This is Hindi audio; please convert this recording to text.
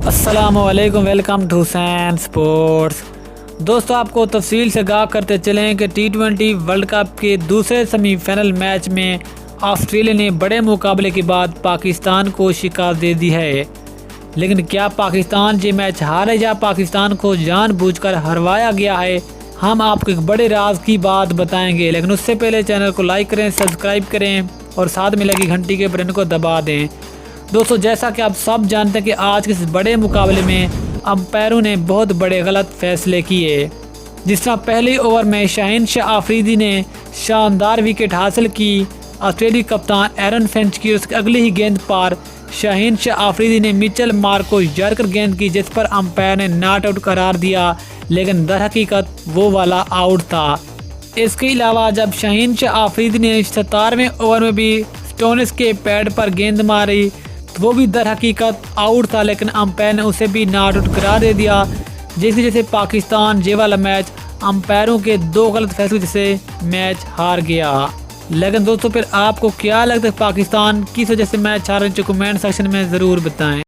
अस्सलामुअलैकुम, वेलकम टू हुसैन स्पोर्ट्स। दोस्तों, आपको तफसील से आगाह करते चलें कि T20 वर्ल्ड कप के दूसरे सेमीफाइनल मैच में ऑस्ट्रेलिया ने बड़े मुकाबले के बाद पाकिस्तान को शिकस्त दे दी है। लेकिन क्या पाकिस्तान ये मैच हारे या पाकिस्तान को जानबूझकर हरवाया गया है, हम आपको एक बड़े राज की बात बताएंगे। लेकिन उससे पहले चैनल को लाइक करें, सब्सक्राइब करें और साथ में लगी घंटी के बटन को दबा दें। दोस्तों, जैसा कि आप सब जानते हैं कि आज के इस बड़े मुकाबले में अंपायरों ने बहुत बड़े गलत फैसले किए। जिस तरह पहले ओवर में शाहीन शाह आफरीदी ने शानदार विकेट हासिल की। ऑस्ट्रेलियाई कप्तान एरन फिंच की उसकी अगली ही गेंद पर शाहीन शाह आफरीदी ने मिचेल मार्श को जड़कर गेंद की, जिस पर अंपायर ने नॉट आउट करार दिया, लेकिन दर हकीकत वो वाला आउट था। इसके अलावा जब शाहीन शाह आफरीदी ने 17वें ओवर में भी स्टोनिस के पैड पर गेंद मारी तो वो भी दर हकीकत आउट था, लेकिन अंपायर ने उसे भी नॉट आउट करार दे दिया। जैसे पाकिस्तान ये वाला मैच अंपायरों के दो गलत फैसलों से मैच हार गया। लेकिन दोस्तों, फिर आपको क्या लगता है पाकिस्तान किस वजह से मैच हार रहे हैं? कमेंट सेक्शन में ज़रूर बताएं।